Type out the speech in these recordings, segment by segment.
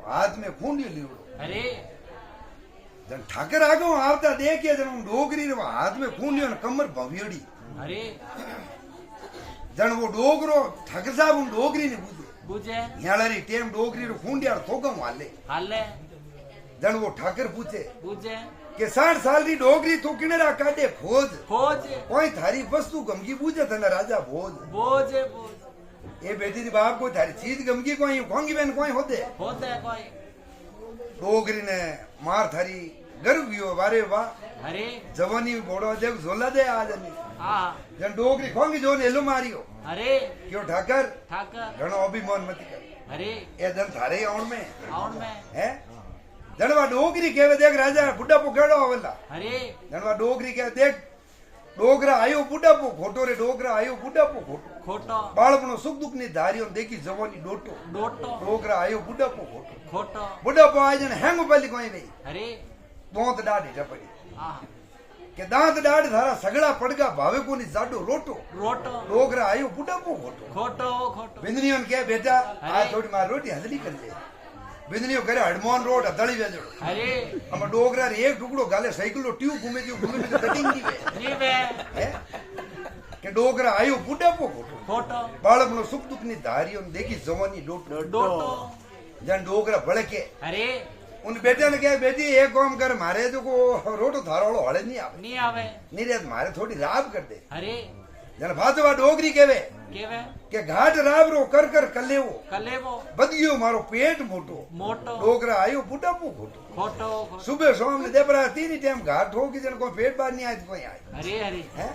हाथ में खूंडियो लीवड़ो अरे जन ठाकर आगो आवता देखे जन हम डोगरी रे हाथ में खूंडियो ने कमर भवियोड़ी अरे जन वो डोगरो ठाकर साहब हम डोगरी ने बुझे बुझे यालारी टेम डोगरी रो खूंडिया थोगम हाले हाले जन वो ठाकर पूछे बुझे के 60 साल री डोगरी तू किनेरा काटे खोज खोज कोई थारी वस्तु गमगी बूझे तना राजा भोज बोझे बोझ ए बेटी दी बाप को थारी चीज गमगी कोई खोंगी बेन कोई होते कोई डोगरी ने मार थारी गर्व वियो वारे वाह अरे जवानी बोड़ो जग झोला दे आज ने हाँ जन डोगरी खोंगी जो नेलो मारियो अरे क्यों ठाकर ठाकर घणो अभिमान मत कर अरे ए जन थारे आउण में आउण में है जनवा डोगरी केवे देख राजा बुड्ढा पोकेड़ो आवेला अरे जनवा डोगरी के देख डोगरा आयो बुड्ढा पो खोटो रे डोगरा आयो बुड्ढा पो खोटो खोटो बाळपणो सुख दुख ની ધારીઓ દેખી જવાની ડોટો डोटो ડોગરા આયો બુડા પો ખોટો खोटो બુડા પો આય ને હેંગ પેલી કોઈ નહીં अरे દોંત દાઢી ટપડી हाँ કે દાંત દાઢ ધારા સગડા પડગા ભાવે કોની જાડો રોટો रोटो ડોગરા આયો બુડા પો ખોટો खोटो खोटो બિંદનીઓન કે બેટા આ અરે. થોડી માર રોટી હંધલી કરજે બિંદનીઓ કરે હડમોન રોટ હદળી વેજડો अरे આમાં ડોગરા રે એક ટુકડો ગાલે સાયકલનો ટ્યુબ ઘૂમે તો કટિંગ દી વે जीवे હે કે ડોગરા આયો બુડા પો ખોટો खोटो બાળકનો સુખ દુઃખની ધારીઓ દેખી જવાની ડોટો डोटो જન ડોગરા ભળકે अरे उन बेटे ने कहा बेटी एक काम कर मारे जो को रोटो थारोड़ो हड़े नहीं आवे नहीं आवे नहीं रे मारे थोड़ी राब कर दे अरे जन भातवा डोगरी केवे केवे के घाट राब रो कर कलेवो कलेवो बदगियो मारो पेट मोटो मोटो डोगरा आयो बुढ़ापो खोटो खोटो खोटो सुबह शाम ने देबरा तीन टाइम घाट हो कि जन को पेट बार नहीं आए कोई आए अरे अरे हैं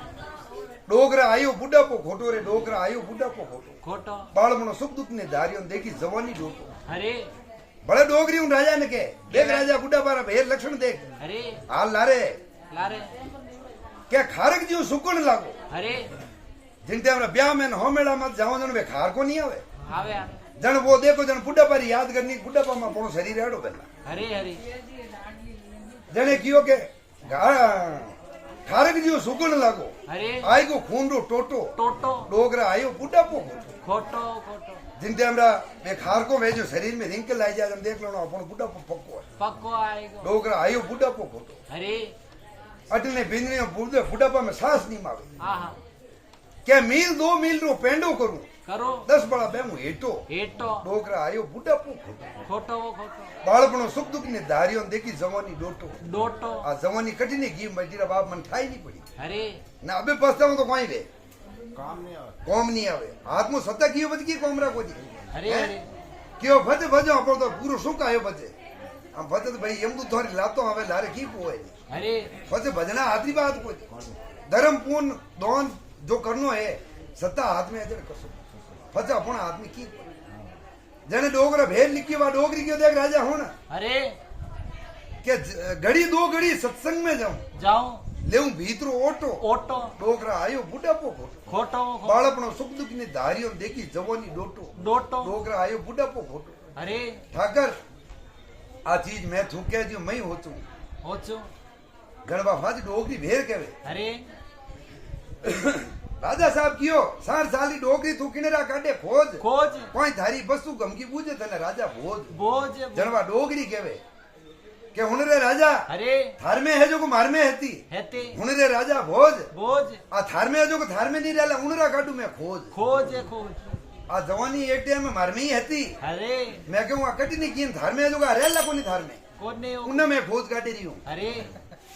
डोगरा आयो बुढ़ापो खोटो रे डोगरा आयो बुढ़ापो खोटो खोटो बाळमणो सुख दुख ने धारियो देखी जवानी डोटो अरे बड़े डोगरी उन राजा ने के देख राजा बुढ़ा बारा भेर लक्षण देख अरे हाल लारे लारे क्या खारक जीव सुकून लागो अरे जिनते हमरा ब्याह में होमेड़ा मत जाओ जन वे खार को नहीं आवे आवे जन वो देखो जन बुढ़ा पर याद करनी बुढ़ा पर में कोनो शरीर एड़ो बेला अरे अरे जने कियो के खारक जीव सुकून लागो अरे आई को खून रो टोटो टोटो डोगरा आयो बुढ़ा पो खोटो खोटो जिनते हमरा वे खार को वेजो शरीर में रिंकल आई जाए जन देख लो ना अपन बुढ़ा पो पक्को है पक्को आएगो डोगरा आयो बुढ़ा पो खोटो अरे अटने बिंदने बुढ़ा पर में सांस नहीं मावे आहा क्या मील 2 मील रो पेंडो करूं करो 10 बड़ा बेमू हेटो एटो डोगरा आयो बुढ़ा पो खोटो खोटो खोटो बाळपणो सुख दुख ने धारियो देखी जवानी डोटो डोटो आ जवानी कठिने घी मजीरा बाप मन खाई नहीं पड़ी अरे ना अबे पछताऊं तो कोई वे काम नहीं आवे हाथ में सत्ता कियो बच की कोमरा को दी अरे हैं? अरे कियो भजे भजो अपन तो पूरो सुख आयो बचे हम भजे तो भाई यम तो थोड़ी लातो हवे लारे की पोए अरे भजे भजना आदरी बात को धर्म पूर्ण दोन जो करनो है सत्ता हाथ में अजर कसो भजे अपन हाथ में की जने डोगरा भेद लिखी वा डोगरी क्यों देख राजा हो ना अरे के घड़ी 2 घड़ी सत्संग में जाऊं जाऊं लेऊं भीतरो ओटो ओटो डोगरा आयो बुढ़ा पो खोटो खोटो बाळपणो सुख दुख ની ધારીઓ દેખી જવાની ડોટો डोटो ડોગરા આયો બુઢાપો ખોટો अरे ઠાકર આ ચીજ મેં થૂક્યા જો મઈ હોચું होचो ગણવા ફાજ ડોગરી ભેર કહેવે अरे રાજા સાહેબ કયો 60 સાલી ડોગરી થૂકીને રા કાઢે ખોજ खोज કોઈ ધારી વસ્તુ ગમકી બૂજે તને રાજા ભોજ बोझ જણવા ડોગરી કહેવે કે હુણ રે રાજા अरे થાર में है जो को मार में हती हेते हुण रे राजा भोज बोझ आ थार में है जो को थार में नहीं रहला हुण रा काढू मैं खोज खोज खोज आ जवानी एक टाइम में मार में ही हती अरे मैं कहूं आ कटी नहीं कीन थार में है जो का रहला कोनी थार में कोने उन्हें मैं खोज काटी रही हूं अरे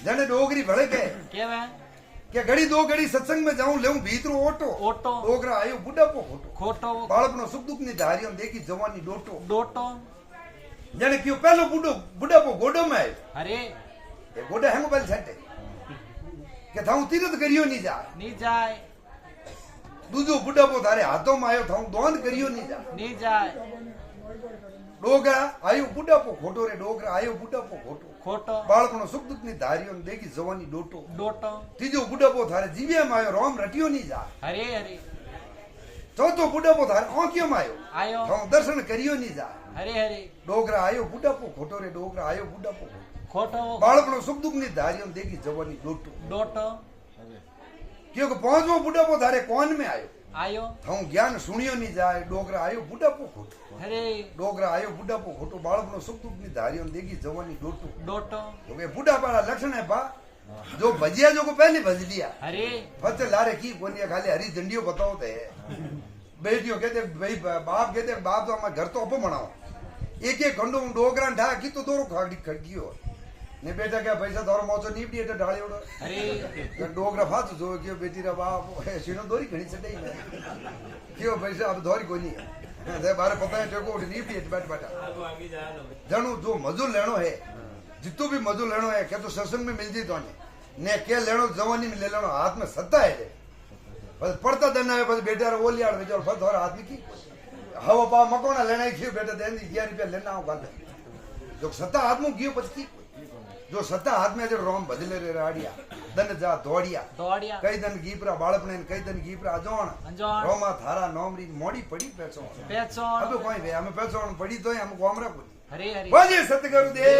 जने डोगरी भड़क है केवे कि घड़ी 2 घड़ी सत्संग में जाऊं लेऊं भीतरो ओटो ओटो डोगरा आयो बुढ़ापो खोटो खोटो बाळपणो सुख दुख ની ધારીઓ देखी जवानी डोटो डोटो जने क्यों पहलो बुढ़ापो गोडो में आयो अरे ये गोडा हेंगो पहले छटे के थाऊ तीरथ करियो नहीं जा नहीं जाए दूजो बुढ़ापो थारे हाथों में आयो थाऊ दोन करियो नहीं जा नहीं जाए डोगरा आयो बुढ़ापो खोटो रे डोगरा आयो बुढ़ापो खोटो खोटो बाळपणो सुख दुख ની ધારીઓ देखी जवानी डोटो डोटो तीजो बुढ़ापो थारे जीवे में आयो रोम रटियो नहीं जा अरे अरे चौथो बुढ़ापो थारे आंखियों में आयो आयो थाऊ दर्शन करियो नहीं जा अरे अरे डोगरा आयो बुढ़ापो खोटो रे डोगरा आयो बुढ़ापो खोटो खोटो बाळपणो सुख दुख ની ધારીઓ देखी जवानी डोटो डोटो क्योंकि 5वो बुढ़ापो थारे कौन में आयो आयो હું જ્ઞાન સુણ્યો નહીં જાય ડોગરા આયો બુઢાપો ખોટું अरे ડોગરા આયો બુઢાપો ખોટું બાળકનો સુખ દુઃખની ધારીઓ દેગી જવાની ડોટું डोटो तो ये बूढ़ा पाड़ा लक्षण है बा जो भजिया जो को पहले भज लिया अरे फते लारे की कोनिया खाली हरी झंडियों बताओ थे बेटियों कहते भाई बाप कहते बाप तो हमारे घर तो अपो बनाओ एक एक घंटो डोगरा ढा की तो दोरो खाड़ी खड़गियो ने बेटा क्या पैसा धोरो मोचो नीपड़ी एटे ढाली ओडो अरे डोगरा फात जो क्यों बेटी रा बाप सीनो दोरी घणी चढ़ई में क्यों पैसा अब धोरी कोनी है बारे पता है टेको उठी नीपड़ी एटे बैठ बैठा जणू जो मजूर लेनो है जितो भी मजूर लेनो है क्या तो सत्संग में मिल जी तो ने के लेनो जवानी में ले लेनो हाथ में सत्ता है रे बस पड़ता दन है बस बेटा रे ओलियाड़ बेचारो फस और आदमी की हवा पा मकोना लेना ही क्यों बेटा देन 11 रुपया लेना हो गल जो सत्ता हाथ में गियो पछ की जो सत्ता हाथ में जो रोम बदले रे राडिया दन जा दौड़िया दौड़िया कई दन गीपरा बाळपने कई दन गीपरा अजोण अंजोण रोमा थारा नोमरी मोड़ी पड़ी पैसो पेचोन अब कोई वे हमें पैसो पड़ी तो हम कोमरा को अरे अरे बोलिए सतगुरु देव